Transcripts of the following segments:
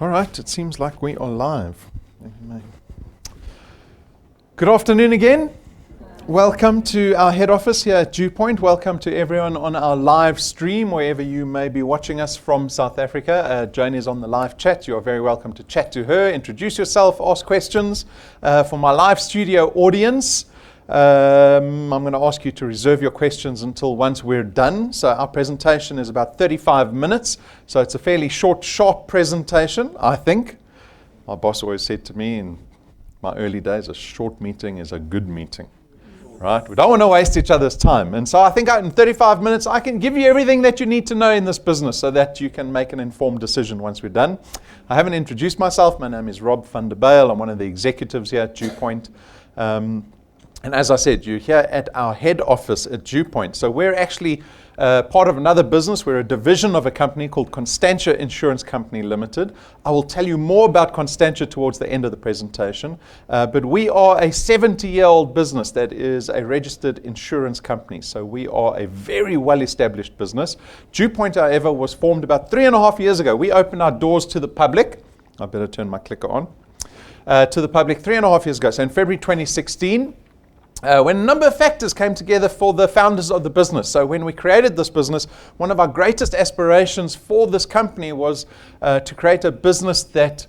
All right, it seems like we are live. Good afternoon again. Welcome to our head office here at DuePoint. Welcome to everyone on our live stream, wherever you may be watching us from South Africa. Joan is on the live chat. You are very welcome to chat to her, introduce yourself, ask questions. For my live studio audience, I'm going to ask you to reserve your questions until once we're done. So our presentation is about 35 minutes. So it's a fairly short, sharp presentation, I think. My boss always said to me in my early days, a short meeting is a good meeting. Right? We don't want to waste each other's time. And so I think in 35 minutes, I can give you everything that you need to know in this business so that you can make an informed decision once we're done. I haven't introduced myself. My name is Rob van der Bijl. I'm one of the executives here at DuePoint. And as I said, you're here at our head office at DuePoint. So we're actually part of another business. We're a division of a company called Constantia Insurance Company Limited. I will tell you more about Constantia towards the end of the presentation. But we are a 70-year-old business that is a registered insurance company. So we are a very well-established business. DuePoint, however, was formed about 3.5 years ago. We opened our doors to the public. I better turn my clicker on. To the public 3.5 years ago. So in February 2016, when a number of factors came together for the founders of the business. So when we created this business, one of our greatest aspirations for this company was to create a business that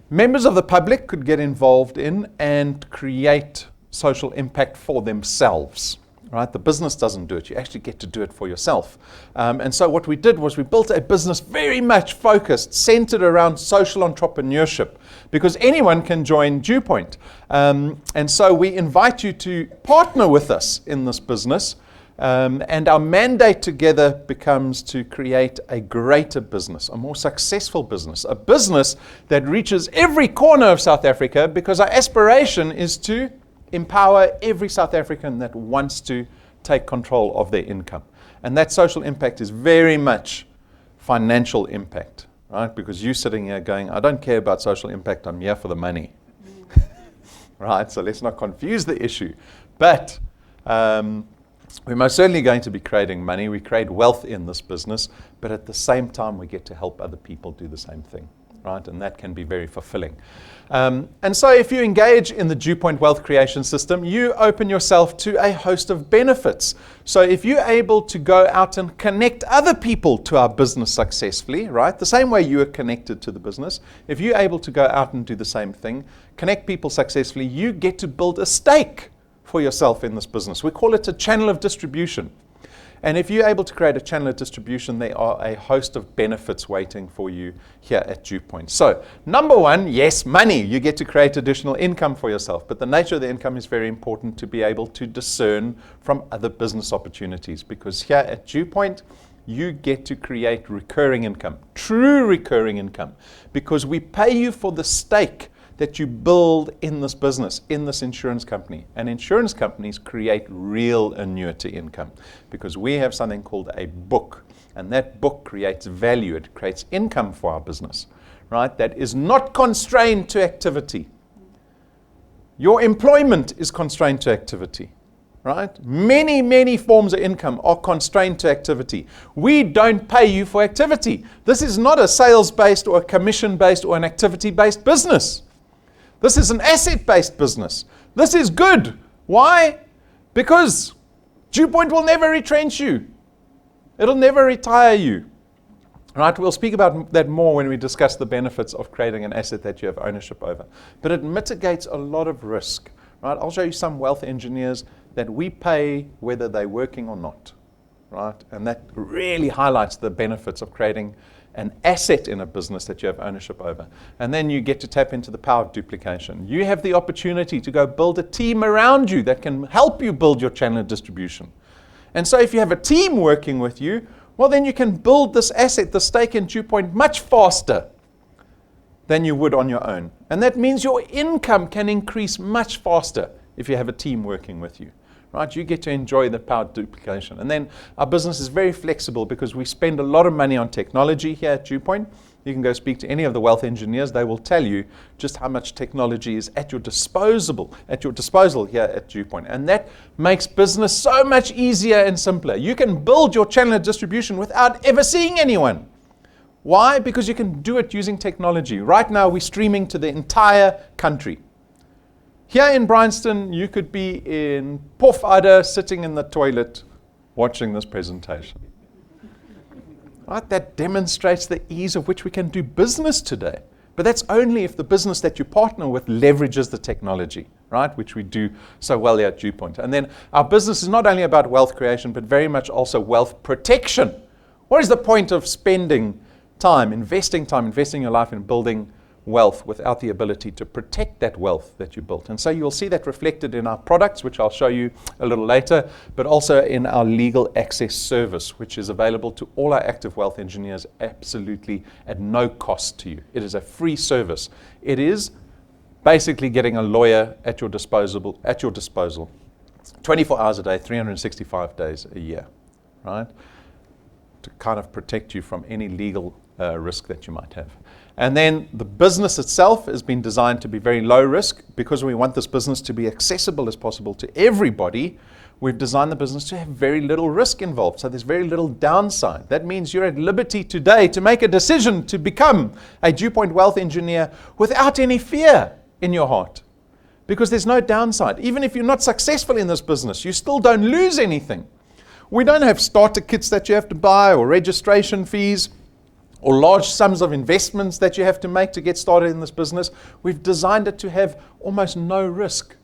members of the public could get involved in and create social impact for themselves. Right? The business doesn't do it. You actually get to do it for yourself. And so what we did was we built a business very much focused, centered around social entrepreneurship, because anyone can join DuePoint. And so we invite you to partner with us in this business. And our mandate together becomes to create a greater business, a more successful business, a business that reaches every corner of South Africa, because our aspiration is to empower every South African that wants to take control of their income. And that social impact is very much financial impact, right? Because you're sitting here going, I don't care about social impact, I'm here for the money. Right? So let's not confuse the issue. But we're most certainly going to be creating money. We create wealth in this business, but at the same time, we get to help other people do the same thing. Right? And that can be very fulfilling. And so if you engage in the DuePoint wealth creation system, you open yourself to a host of benefits. So if you're able to go out and connect other people to our business successfully, right? The same way you are connected to the business, if you're able to go out and do the same thing, connect people successfully, you get to build a stake for yourself in this business. We call it a channel of distribution. And if you're able to create a channel of distribution, there are a host of benefits waiting for you here at DuePoint. So, number one, yes, money. You get to create additional income for yourself. But the nature of the income is very important to be able to discern from other business opportunities. Because here at DuePoint, you get to create recurring income, true recurring income. Because we pay you for the stake that you build in this business, in this insurance company. And insurance companies create real annuity income because we have something called a book. And that book creates value. It creates income for our business, right? That is not constrained to activity. Your employment is constrained to activity, right? Many, many forms of income are constrained to activity. We don't pay you for activity. This is not a sales-based or a commission-based or an activity-based business. This is an asset-based business. This is good. Why? Because DuePoint will never retrench you. It'll never retire you. Right? We'll speak about that more when we discuss the benefits of creating an asset that you have ownership over. But it mitigates a lot of risk. Right? I'll show you some wealth engineers that we pay whether they're working or not. Right? And that really highlights the benefits of creating an asset in a business that you have ownership over. And then you get to tap into the power of duplication. You have the opportunity to go build a team around you that can help you build your channel of distribution. And so if you have a team working with you, well, then you can build this asset, the stake in DuePoint, much faster than you would on your own. And that means your income can increase much faster if you have a team working with you. Right? You get to enjoy the power of duplication. And then our business is very flexible because we spend a lot of money on technology here at DuePoint. You can go speak to any of the wealth engineers. They will tell you just how much technology is at your disposal here at DuePoint. And that makes business so much easier and simpler. You can build your channel of distribution without ever seeing anyone. Why? Because you can do it using technology. Right now, we're streaming to the entire country. Here in Bryanston, you could be in Pofadder sitting in the toilet watching this presentation. Right? That demonstrates the ease of which we can do business today. But that's only if the business that you partner with leverages the technology, right? Which we do so well here at DuePoint. And then our business is not only about wealth creation, but very much also wealth protection. What is the point of spending time, investing your life in building wealth without the ability to protect that wealth that you built? And so you'll see that reflected in our products, which I'll show you a little later, but also in our legal access service, which is available to all our active wealth engineers absolutely at no cost to you. It is a free service. It is basically getting a lawyer at your disposal 24 hours a day, 365 days a year, right? To kind of protect you from any legal risk that you might have. And then the business itself has been designed to be very low risk because we want this business to be accessible as possible to everybody. We've designed the business to have very little risk involved, so there's very little downside. That means you're at liberty today to make a decision to become a DuePoint wealth engineer without any fear in your heart, because there's no downside. Even if you're not successful in this business, you still don't lose anything. We don't have starter kits that you have to buy or registration fees or large sums of investments that you have to make to get started in this business. We've designed it to have almost no risk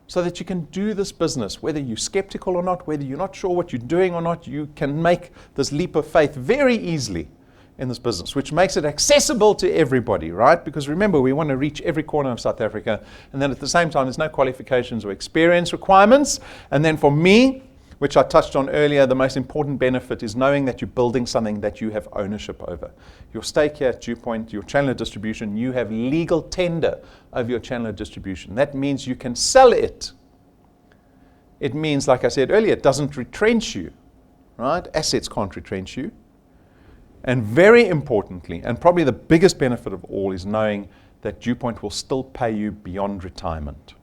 so that you can do this business. Whether you're skeptical or not, whether you're not sure what you're doing or not, you can make this leap of faith very easily in this business, which makes it accessible to everybody, right? Because remember, we want to reach every corner of South Africa, and then at the same time, there's no qualifications or experience requirements. And then for me, which I touched on earlier, the most important benefit is knowing that you're building something that you have ownership over. Your stake here at DuePoint, your channel of distribution, you have legal tender over your channel of distribution. That means you can sell it. It means, like I said earlier, it doesn't retrench you, right? Assets can't retrench you. And very importantly, and probably the biggest benefit of all, is knowing that DuePoint will still pay you beyond retirement.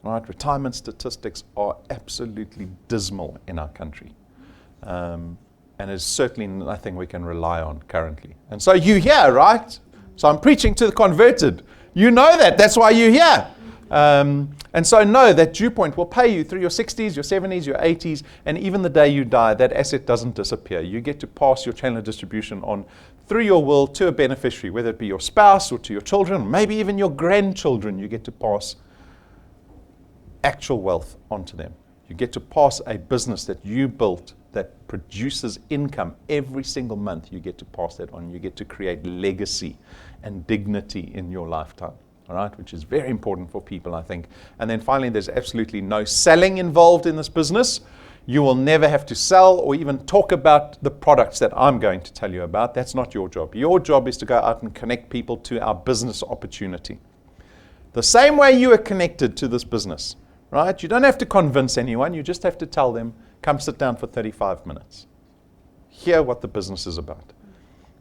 Right? Retirement statistics are absolutely dismal in our country. And it's certainly nothing we can rely on currently. And so you're here, right? So I'm preaching to the converted. You know that. That's why you're here. And so know that DuePoint will pay you through your 60s, your 70s, your 80s, and even the day you die, that asset doesn't disappear. You get to pass your channel of distribution on through your will to a beneficiary, whether it be your spouse or to your children, maybe even your grandchildren. You get to pass actual wealth onto them. You get to pass a business that you built that produces income every single month. You get to pass that on. You get to create legacy and dignity in your lifetime, all right, which is very important for people, I think. And then finally, there's absolutely no selling involved in this business. You will never have to sell or even talk about the products that I'm going to tell you about. That's not your job. Your job is to go out and connect people to our business opportunity. The same way you are connected to this business, right? You don't have to convince anyone. You just have to tell them, come sit down for 35 minutes. Hear what the business is about.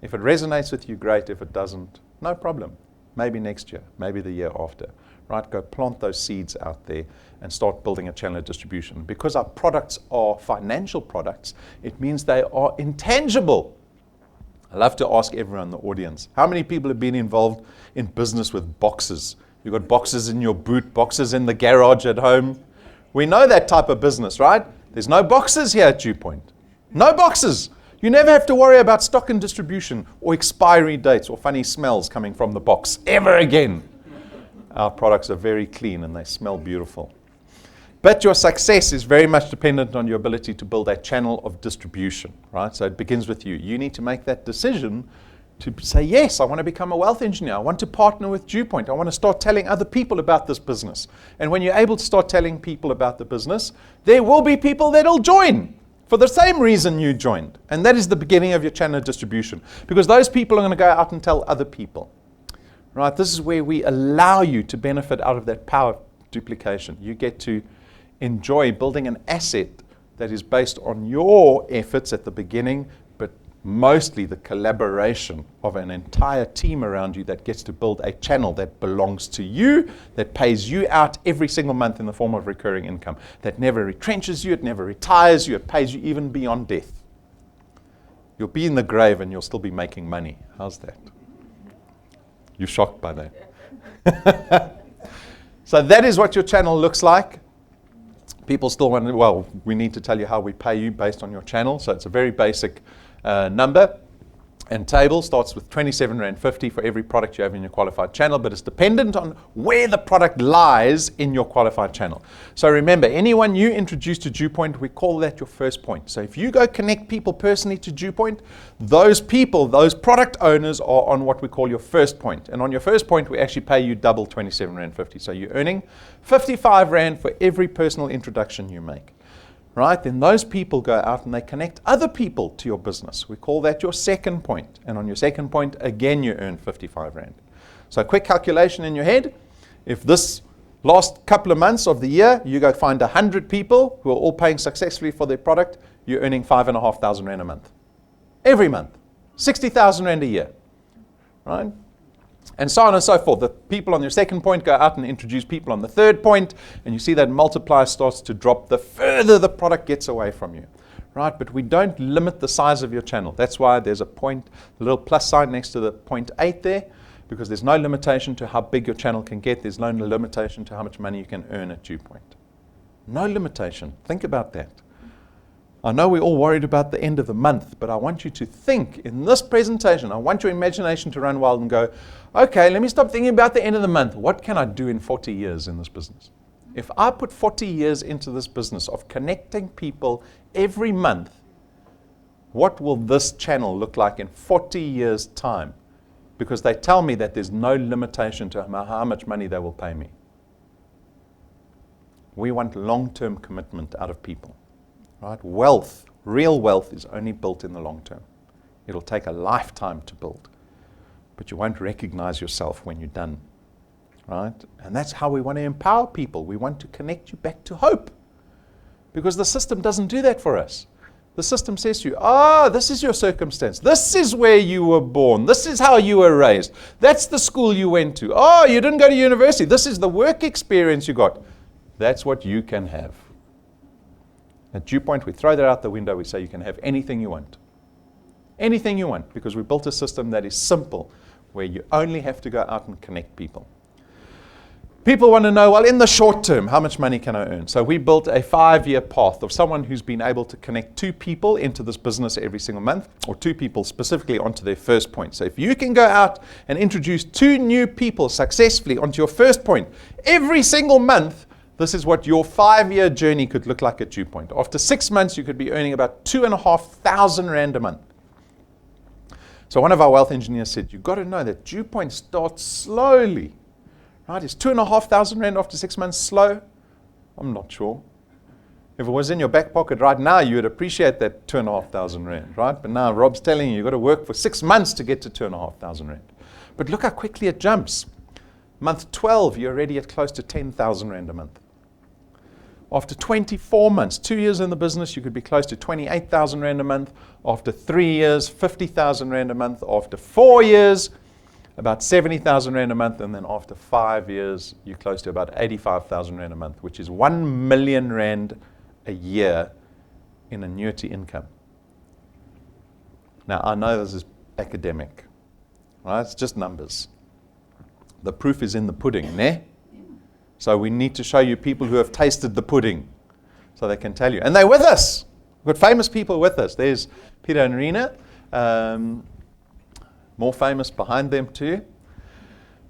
If it resonates with you, great. If it doesn't, no problem. Maybe next year, maybe the year after, right? Go plant those seeds out there and start building a channel of distribution. Because our products are financial products, it means they are intangible. I love to ask everyone in the audience, how many people have been involved in business with boxes? You've got boxes in your boot, boxes in the garage at home. We know that type of business, right? There's no boxes here at DuePoint. No boxes. You never have to worry about stock and distribution or expiry dates or funny smells coming from the box ever again. Our products are very clean and they smell beautiful. But your success is very much dependent on your ability to build a channel of distribution, right? So it begins with you. You need to make that decision to say, yes, I want to become a wealth engineer. I want to partner with DuePoint. I want to start telling other people about this business. And when you're able to start telling people about the business, there will be people that will join for the same reason you joined. And that is the beginning of your channel of distribution. Because those people are going to go out and tell other people. Right? This is where we allow you to benefit out of that power of duplication. You get to enjoy building an asset that is based on your efforts at the beginning, but mostly the collaboration of an entire team around you that gets to build a channel that belongs to you, that pays you out every single month in the form of recurring income, that never retrenches you, it never retires you, it pays you even beyond death. You'll be in the grave and you'll still be making money. How's that? You're shocked by that. So that is what your channel looks like. People still wonder, well, we need to tell you how we pay you based on your channel. So it's a very basic number. And table starts with 27.50 Rand for every product you have in your qualified channel, but it's dependent on where the product lies in your qualified channel. So remember, anyone you introduce to DuePoint, we call that your first point. So if you go connect people personally to DuePoint, those people, those product owners are on what we call your first point. And on your first point, we actually pay you double 27.50 Rand. So you're earning 55 Rand for every personal introduction you make. Right? Then those people go out and they connect other people to your business. We call that your second point. And on your second point, again, you earn 55 Rand. So a quick calculation in your head. If this last couple of months of the year, you go find 100 people who are all paying successfully for their product, you're earning 5,500 Rand a month. Every month. 60,000 Rand a year. Right? And so on and so forth. The people on your second point go out and introduce people on the third point, and you see that multiplier starts to drop the further the product gets away from you. Right? But we don't limit the size of your channel. That's why there's a point, a little plus sign next to the 0.8 there, because there's no limitation to how big your channel can get. There's no limitation to how much money you can earn at DuePoint. No limitation. Think about that. I know we're all worried about the end of the month, but I want you to think in this presentation, I want your imagination to run wild and go, okay, let me stop thinking about the end of the month. What can I do in 40 years in this business? If I put 40 years into this business of connecting people every month, what will this channel look like in 40 years' time? Because they tell me that there's no limitation to how much money they will pay me. We want long-term commitment out of people. Right? Wealth, real wealth, is only built in the long term. It'll take a lifetime to build, but you won't recognize yourself when you're done. Right? And that's how we want to empower people. We want to connect you back to hope, because the system doesn't do that for us. The system says to you, this is your circumstance. This is where you were born. This is how you were raised. That's the school you went to. You didn't go to university. This is the work experience you got. That's what you can have. At DuePoint, we throw that out the window. We say you can have anything you want. Anything you want, because we built a system that is simple, where you only have to go out and connect people. People want to know, well, in the short term, how much money can I earn? So we built a 5-year path of someone who's been able to connect 2 people into this business every single month, or 2 people specifically onto their first point. So if you can go out and introduce 2 new people successfully onto your first point every single month, this is what your 5-year journey could look like at DuePoint. After 6 months, you could be earning about 2,500 Rand a month. So one of our wealth engineers said, you've got to know that DuePoint starts slowly. Right? Is 2,500 Rand after 6 months slow? I'm not sure. If it was in your back pocket right now, you would appreciate that 2,500 Rand, right? But now Rob's telling you, you've got to work for 6 months to get to 2,500 Rand. But look how quickly it jumps. Month 12, you're already at close to 10,000 Rand a month. After 24 months, 2 years in the business, you could be close to 28,000 Rand a month. After 3 years, 50,000 Rand a month. After 4 years, about 70,000 Rand a month. And then after 5 years, you're close to about 85,000 Rand a month, which is 1 million Rand a year in annuity income. Now, I know this is academic, right? It's just numbers. The proof is in the pudding, ne? So we need to show you people who have tasted the pudding so they can tell you. And they're with us. We've got famous people with us. There's Peter and Rena, more famous behind them too.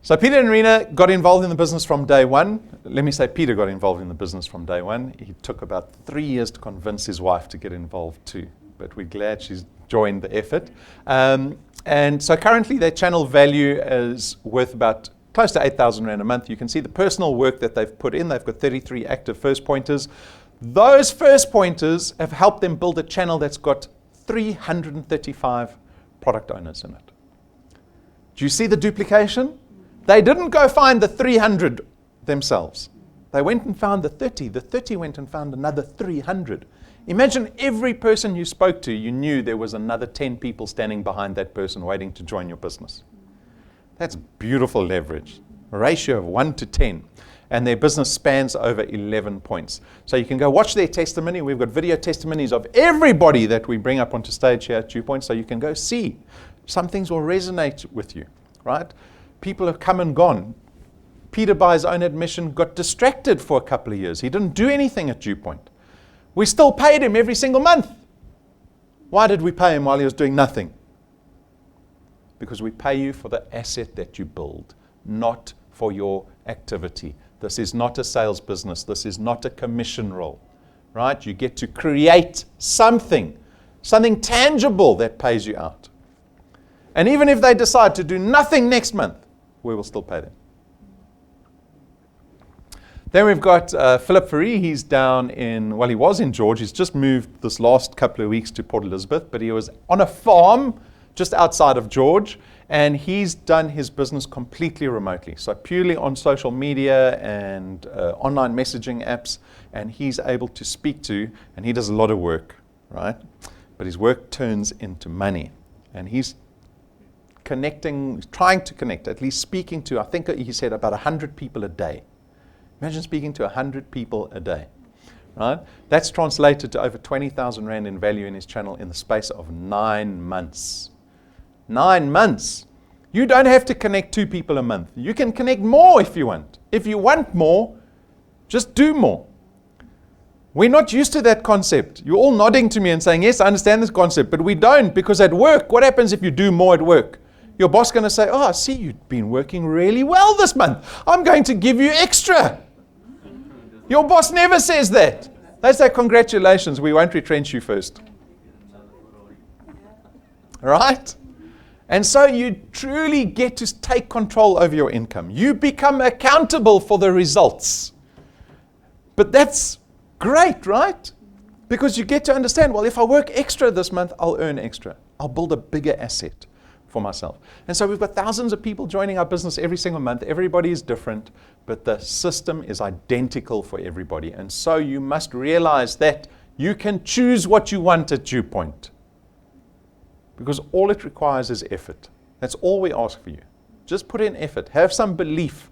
So Peter and Rena got involved in the business from day one. Let me say Peter got involved in the business from day one. He took about 3 years to convince his wife to get involved too. But we're glad she's joined the effort. And so currently their channel value is worth about close to 8,000 Rand a month. You can see the personal work that they've put in. They've got 33 active first pointers. Those first pointers have helped them build a channel that's got 335 product owners in it. Do you see the duplication? They didn't go find the 300 themselves. They went and found the 30. The 30 went and found another 300. Imagine every person you spoke to, you knew there was another 10 people standing behind that person waiting to join your business. That's beautiful leverage. A ratio of 1 to 10. and their business spans over 11 points. So you can go watch their testimony. We've got video testimonies of everybody that we bring up onto stage here at DuePoint, so you can go see. Some things will resonate with you, right? People have come and gone. Peter, by his own admission, got distracted for a couple of years. He didn't do anything at DuePoint. We still paid him every single month. Why did we pay him while he was doing nothing? Because we pay you for the asset that you build, not for your activity. This is not a sales business. This is not a commission role, right? You get to create something tangible that pays you out. And even if they decide to do nothing next month, we will still pay them. Then we've got Philip Fourie. He's down he was in George. He's just moved this last couple of weeks to Port Elizabeth, but he was on a farm just outside of George, and he's done his business completely remotely. So purely on social media and online messaging apps, and he's able to speak to, and he does a lot of work, right? But his work turns into money, and he's trying to connect, at least speaking to, I think he said about 100 people a day. Imagine speaking to 100 people a day, right? That's translated to over 20,000 Rand in value in his channel in the space of 9 months. 9 months. You don't have to connect 2 people a month. You can connect more if you want. If you want more, just do more. We're not used to that concept. You're all nodding to me and saying, yes, I understand this concept, but we don't, because at work, what happens if you do more at work? Your boss is going to say, oh, I see you've been working really well this month. I'm going to give you extra. Your boss never says that. They say, congratulations, we won't retrench you first. Right? And so you truly get to take control over your income. You become accountable for the results. But that's great, right? Because you get to understand, well, if I work extra this month, I'll earn extra. I'll build a bigger asset for myself. And so we've got thousands of people joining our business every single month. Everybody is different, but the system is identical for everybody. And so you must realize that you can choose what you want at DuePoint. Because all it requires is effort. That's all we ask for you. Just put in effort. Have some belief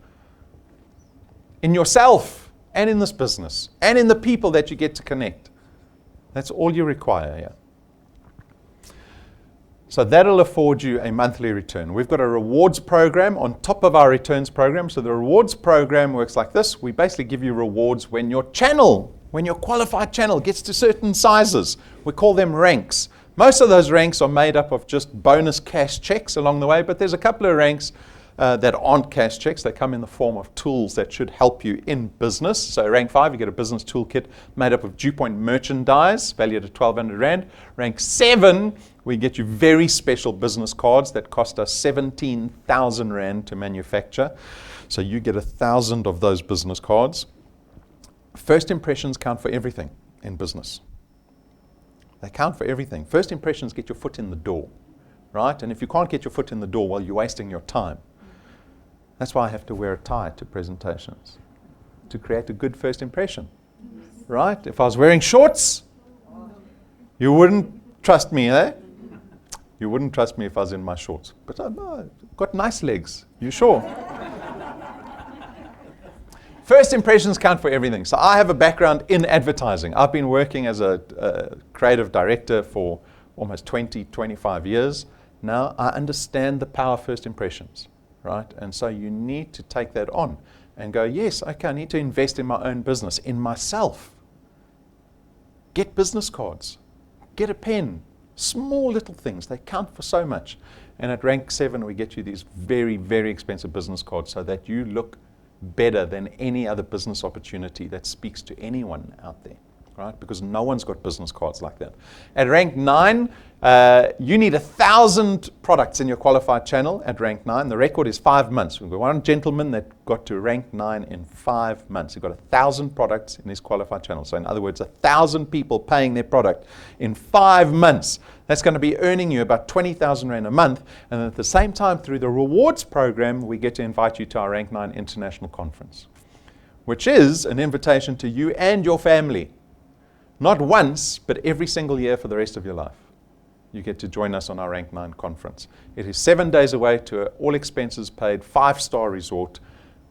in yourself and in this business and in the people that you get to connect. That's all you require here. So that'll afford you a monthly return. We've got a rewards program on top of our returns program. So the rewards program works like this. We basically give you rewards when your qualified channel gets to certain sizes. We call them ranks. Most of those ranks are made up of just bonus cash checks along the way, but there's a couple of ranks that aren't cash checks. They come in the form of tools that should help you in business. So rank 5, you get a business toolkit made up of DuePoint merchandise, valued at 1,200 Rand. Rank 7, we get you very special business cards that cost us 17,000 Rand to manufacture. So you get 1,000 of those business cards. First impressions count for everything in business. They count for everything. First impressions get your foot in the door, right? And if you can't get your foot in the door, well, you're wasting your time. That's why I have to wear a tie to presentations, to create a good first impression, right? If I was wearing shorts, you wouldn't trust me, eh? You wouldn't trust me if I was in my shorts. But I've got nice legs. You sure? First impressions count for everything. So I have a background in advertising. I've been working as a creative director for almost 20, 25 years. Now I understand the power of first impressions, right? And so you need to take that on and go, yes, okay, I need to invest in my own business, in myself. Get business cards. Get a pen. Small little things. They count for so much. And at rank 7, we get you these very, very expensive business cards so that you look better than any other business opportunity that speaks to anyone out there, right? Because no one's got business cards like that. At rank 9, you need 1,000 products in your qualified channel at rank 9. The record is 5 months. We've got one gentleman that got to rank 9 in 5 months. He got 1,000 products in his qualified channel. So in other words, 1,000 people paying their product in 5 months. That's going to be earning you about 20,000 Rand a month. And at the same time, through the rewards program, we get to invite you to our rank 9 international conference, which is an invitation to you and your family. Not once, but every single year for the rest of your life. You get to join us on our Rank 9 conference. It is 7 days away to an all expenses paid 5-star resort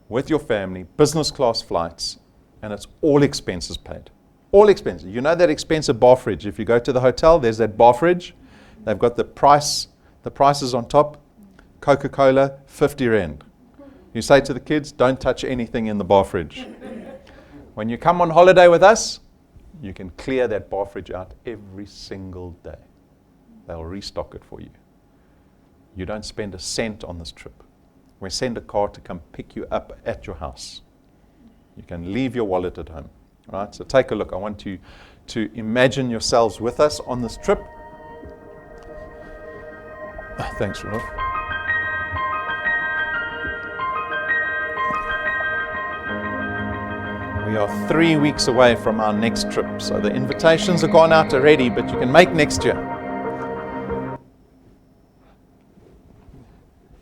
with your family, business class flights, and it's all expenses paid. All expenses. You know that expensive bar fridge. If you go to the hotel, there's that bar fridge. They've got the prices on top. Coca-Cola, 50 Rand. You say to the kids, don't touch anything in the bar fridge. When you come on holiday with us, you can clear that bar fridge out every single day. They'll restock it for you. You don't spend a cent on this trip. We send a car to come pick you up at your house. You can leave your wallet at home. Right? So take a look. I want you to imagine yourselves with us on this trip. Thanks, Ralph. We are 3 weeks away from our next trip. So the invitations are gone out already, but you can make next year.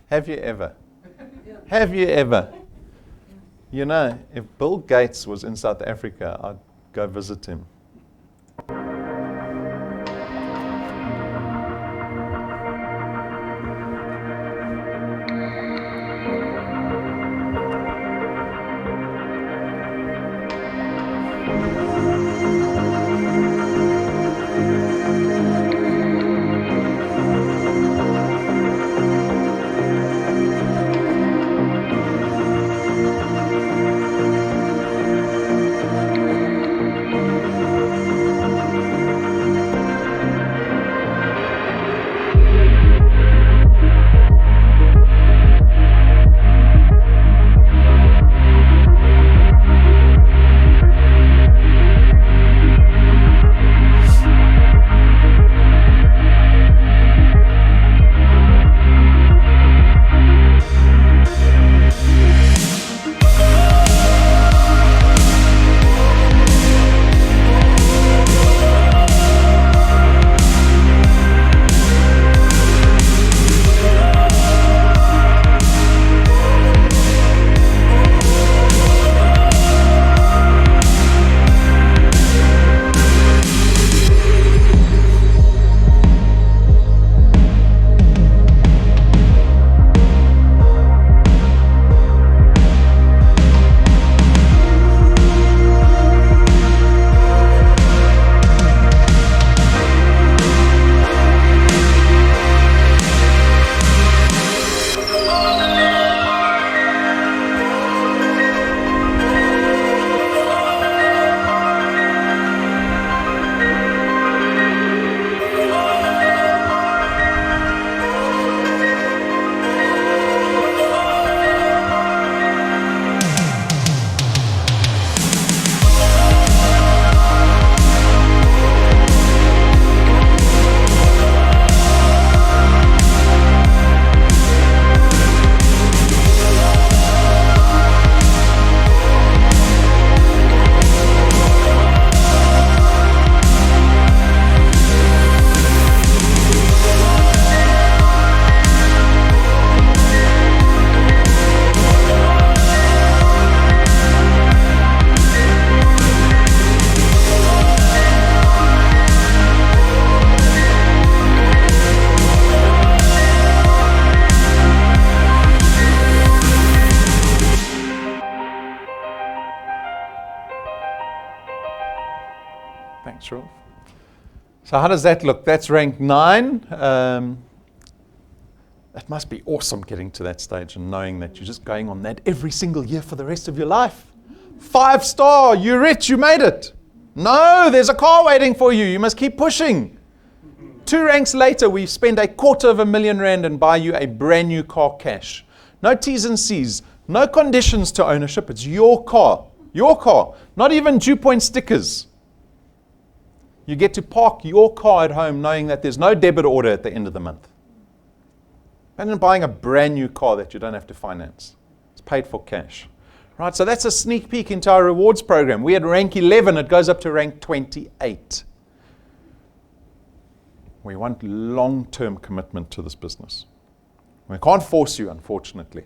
Have you ever? Have you ever? You know, if Bill Gates was in South Africa, I'd go visit him. Thanks, Rolf. So how does that look? That's rank 9. It must be awesome getting to that stage and knowing that you're just going on that every single year for the rest of your life. 5-star, you're rich, you made it. No, there's a car waiting for you. You must keep pushing. 2 ranks later, we spend R250,000 and buy you a brand new car cash. No T's and C's, no conditions to ownership. It's your car. Your car. Not even DuePoint stickers. You get to park your car at home knowing that there's no debit order at the end of the month. Imagine buying a brand new car that you don't have to finance. It's paid for cash. Right, so that's a sneak peek into our rewards program. We had rank 11, it goes up to rank 28. We want long-term commitment to this business. We can't force you, unfortunately.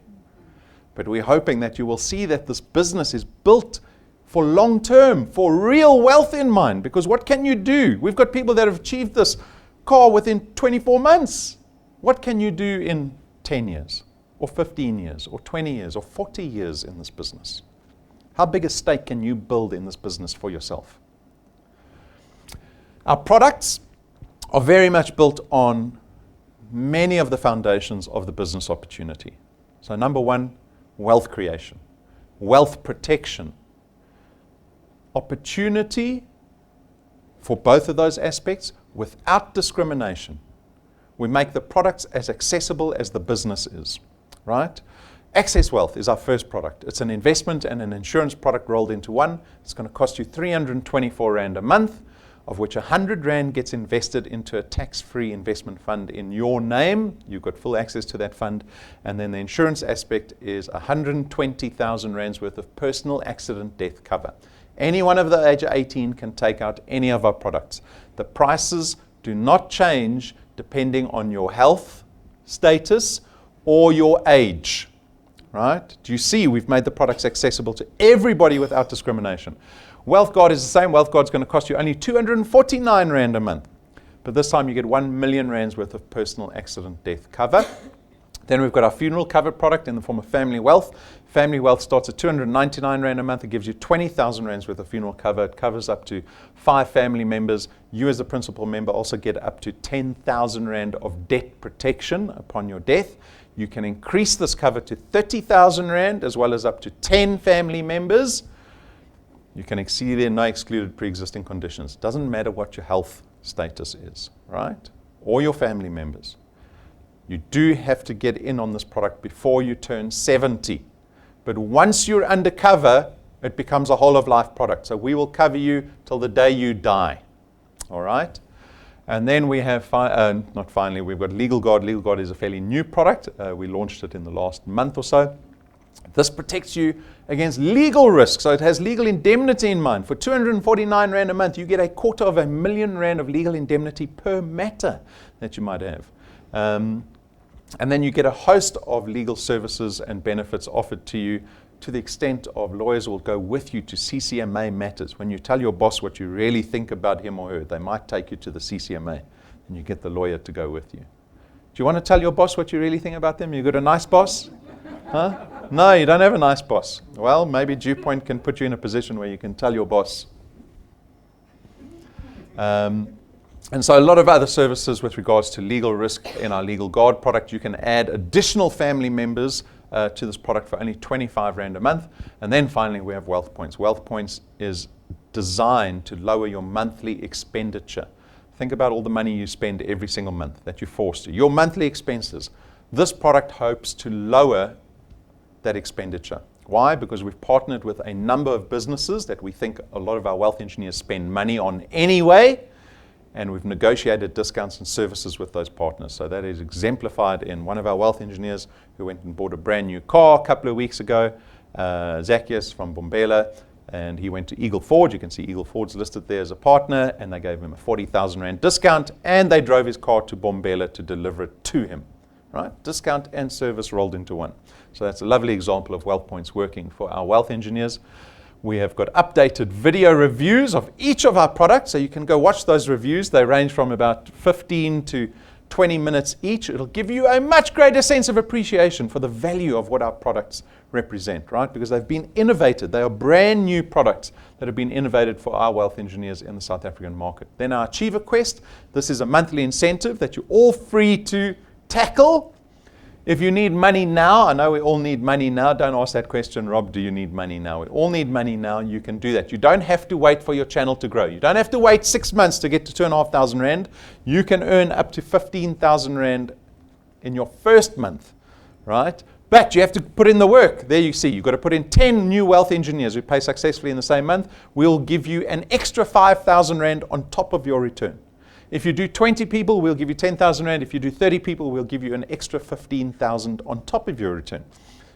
But we're hoping that you will see that this business is built for long-term, for real wealth in mind. Because what can you do? We've got people that have achieved this car within 24 months. What can you do in 10 years? or 15 years or 20 years or 40 years in this business? How big a stake can you build in this business for yourself? Our products are very much built on many of the foundations of the business opportunity. So number one, wealth creation, wealth protection, opportunity for both of those aspects without discrimination. We make the products as accessible as the business is, right? Access Wealth is our first product. It's an investment and an insurance product rolled into one. It's going to cost you 324 Rand a month, of which 100 Rand gets invested into a tax-free investment fund in your name. You've got full access to that fund. And then the insurance aspect is 120,000 Rands worth of personal accident death cover. Anyone over the age of 18 can take out any of our products. The prices do not change depending on your health status or your age, right? Do you see we've made the products accessible to everybody without discrimination? Wealth Guard is the same. Wealth Guard is going to cost you only 249 Rand a month. But this time you get 1 million Rands worth of personal accident death cover. Then we've got our funeral cover product in the form of Family Wealth. Family Wealth starts at 299 Rand a month. It gives you 20,000 Rands worth of funeral cover. It covers up to 5 family members. You as the principal member also get up to 10,000 Rand of debt protection upon your death. You can increase this cover to 30,000 Rand as well as up to 10 family members. You can exceed there, no excluded pre-existing conditions. Doesn't matter what your health status is, right? Or your family members. You do have to get in on this product before you turn 70. But once you're undercover, it becomes a whole of life product. So we will cover you till the day you die, all right? And then we have, we've got Legal Guard. Legal Guard is a fairly new product. We launched it in the last month or so. This protects you against legal risk. So it has legal indemnity in mind. For 249 Rand a month, you get 250,000 Rand of legal indemnity per matter that you might have. And then you get a host of legal services and benefits offered to you to the extent of lawyers will go with you to CCMA matters. When you tell your boss what you really think about him or her, they might take you to the CCMA and you get the lawyer to go with you. Do you want to tell your boss what you really think about them? You got a nice boss? Huh? No, you don't have a nice boss. Well, maybe DuePoint can put you in a position where you can tell your boss. And so a lot of other services with regards to legal risk in our Legal Guard product. You can add additional family members to this product for only 25 Rand a month. And then finally, we have Wealth Points. Wealth Points is designed to lower your monthly expenditure. Think about all the money you spend every single month that you're forced to. Your monthly expenses. This product hopes to lower that expenditure. Why? Because we've partnered with a number of businesses that we think a lot of our wealth engineers spend money on anyway, and we've negotiated discounts and services with those partners. So that is exemplified in one of our wealth engineers who went and bought a brand new car a couple of weeks ago, Zacchaeus from Bombela, and he went to Eagle Forge. You can see Eagle Forge listed there as a partner, and they gave him a 40,000 Rand discount, and they drove his car to Bombela to deliver it to him. Right? Discount and service rolled into one. So that's a lovely example of Wealth Points working for our wealth engineers. We have got updated video reviews of each of our products, so you can go watch those reviews. They range from about 15 to 20 minutes each. It'll give you a much greater sense of appreciation for the value of what our products represent, right? Because they've been innovated. They are brand new products that have been innovated for our wealth engineers in the South African market. Then our Achiever Quest. This is a monthly incentive that you're all free to tackle. If you need money now, I know we all need money now. Don't ask that question, Rob, do you need money now? We all need money now. You can do that. You don't have to wait for your channel to grow. You don't have to wait 6 months to get to 2,500 Rand. You can earn up to 15,000 Rand in your first month, right? But you have to put in the work. There you see, you've got to put in 10 new wealth engineers who pay successfully in the same month. We'll give you an extra 5,000 Rand on top of your return. If you do 20 people, we'll give you 10,000 Rand. If you do 30 people, we'll give you an extra 15,000 on top of your return.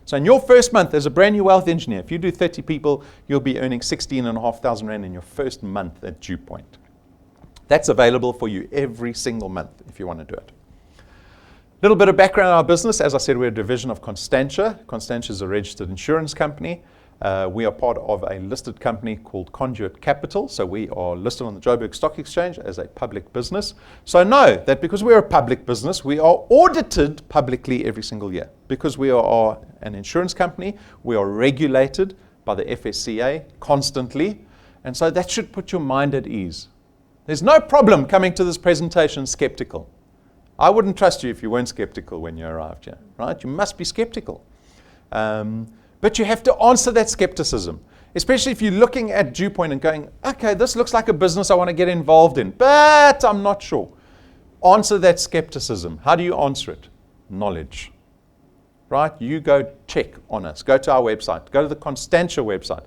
So in your first month as a brand new wealth engineer, if you do 30 people, you'll be earning 16,500 Rand in your first month at DuePoint. That's available for you every single month if you want to do it. A little bit of background on our business. As I said, we're a division of Constantia. Constantia is a registered insurance company. We are part of a listed company called Conduit Capital. So we are listed on the Joburg Stock Exchange as a public business. So know that because we're a public business, we are audited publicly every single year. Because we are an insurance company, we are regulated by the FSCA constantly. And so that should put your mind at ease. There's no problem coming to this presentation skeptical. I wouldn't trust you if you weren't skeptical when you arrived here, right? You must be skeptical. But you have to answer that skepticism, especially if you're looking at Dewpoint and going, okay, this looks like a business I want to get involved in, but I'm not sure. Answer that skepticism. How do you answer it? Knowledge, right? You go check on us. Go to our website. Go to the Constantia website.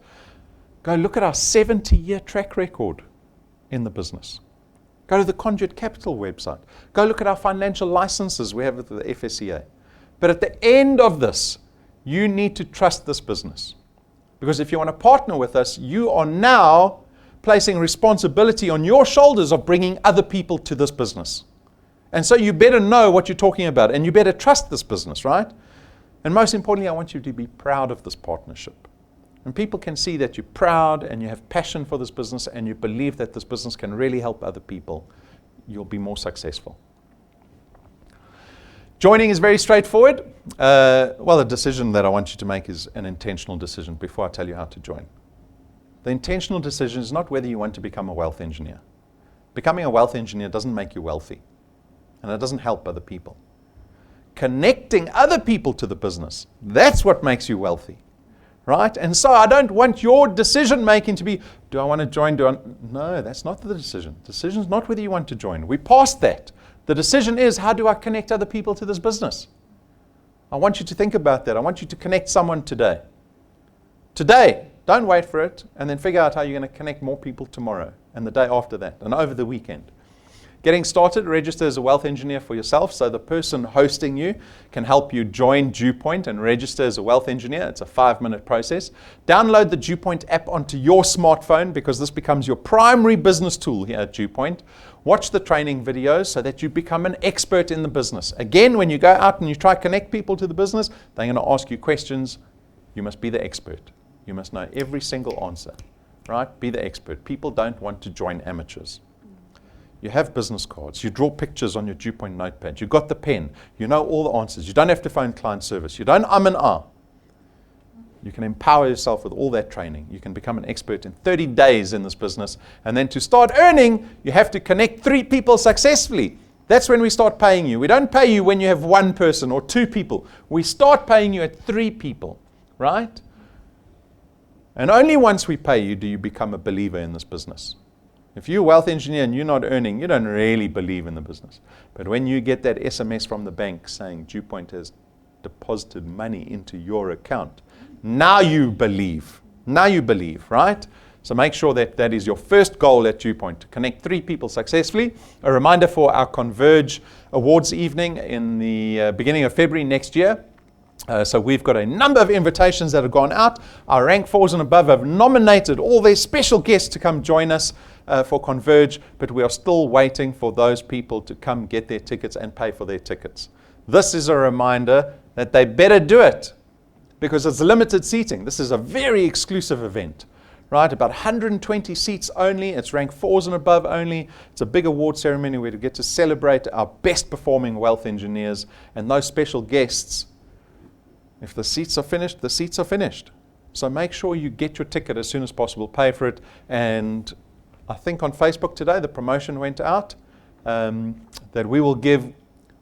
Go look at our 70-year track record in the business. Go to the Conduit Capital website. Go look at our financial licenses we have with the FSCA. But at the end of this, you need to trust this business. Because if you want to partner with us, you are now placing responsibility on your shoulders of bringing other people to this business. And so you better know what you're talking about, and you better trust this business, right? And most importantly, I want you to be proud of this partnership. And people can see that you're proud and you have passion for this business and you believe that this business can really help other people, you'll be more successful. Joining is very straightforward. The decision that I want you to make is an intentional decision before I tell you how to join. The intentional decision is not whether you want to become a wealth engineer. Becoming a wealth engineer doesn't make you wealthy, and it doesn't help other people. Connecting other people to the business, that's what makes you wealthy. Right? And so I don't want your decision making to be, do I want to join? No, that's not the decision. The decision is not whether you want to join. We passed that. The decision is, how do I connect other people to this business? I want you to think about that. I want you to connect someone today. Today, don't wait for it, and then figure out how you're going to connect more people tomorrow and the day after that and over the weekend. Getting started, register as a wealth engineer for yourself, so the person hosting you can help you join Dewpoint and register as a wealth engineer. It's a 5-minute process. Download the Dewpoint app onto your smartphone because this becomes your primary business tool here at Dewpoint. Watch the training videos so that you become an expert in the business. Again, when you go out and you try to connect people to the business, they're going to ask you questions. You must be the expert. You must know every single answer, right? Be the expert. People don't want to join amateurs. You have business cards. You draw pictures on your Dewpoint notepad. You've got the pen. You know all the answers. You don't have to phone client service. You don't and ah. You can empower yourself with all that training. You can become an expert in 30 days in this business. And then to start earning, you have to connect 3 people successfully. That's when we start paying you. We don't pay you when you have 1 person or 2 people. We start paying you at 3 people, right? And only once we pay you do you become a believer in this business. If you're a wealth engineer and you're not earning, you don't really believe in the business. But when you get that SMS from the bank saying Dewpoint has deposited money into your account, now you believe. Now you believe, right? So make sure that that is your first goal at Dewpoint, to connect 3 people successfully. A reminder for our Converge Awards evening in the beginning of February next year. So we've got a number of invitations that have gone out. Our rank 4s and above have nominated all their special guests to come join us for Converge, but we are still waiting for those people to come get their tickets and pay for their tickets. This is a reminder that they better do it because it's limited seating. This is a very exclusive event, right? About 120 seats only. It's rank 4s and above only. It's a big award ceremony where we get to celebrate our best performing wealth engineers and those special guests. If the seats are finished, the seats are finished. So make sure you get your ticket as soon as possible, pay for it. And I think on Facebook today, the promotion went out that we will give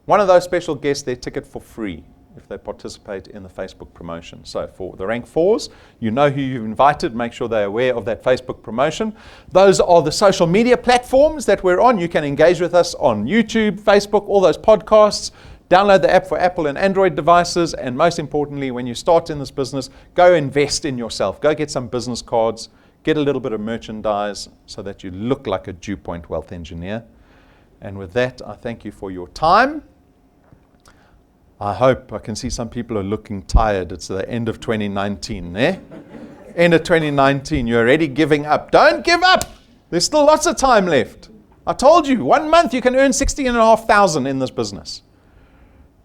one of those special guests their ticket for free if they participate in the Facebook promotion. So for the rank 4s, you know who you've invited. Make sure they're aware of that Facebook promotion. Those are the social media platforms that we're on. You can engage with us on YouTube, Facebook, all those podcasts. Download the app for Apple and Android devices. And most importantly, when you start in this business, go invest in yourself. Go get some business cards. Get a little bit of merchandise so that you look like a Dewpoint wealth engineer. And with that, I thank you for your time. I hope, I can see some people are looking tired. It's the end of 2019, eh? End of 2019, you're already giving up. Don't give up. There's still lots of time left. I told you, 1 month you can earn 16,500 in this business.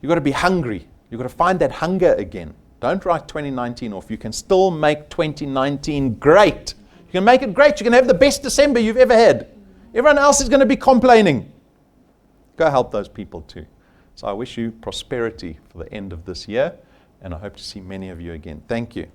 You've got to be hungry. You've got to find that hunger again. Don't write 2019 off. You can still make 2019 great. You can make it great. You can have the best December you've ever had. Everyone else is going to be complaining. Go help those people too. So I wish you prosperity for the end of this year, and I hope to see many of you again. Thank you.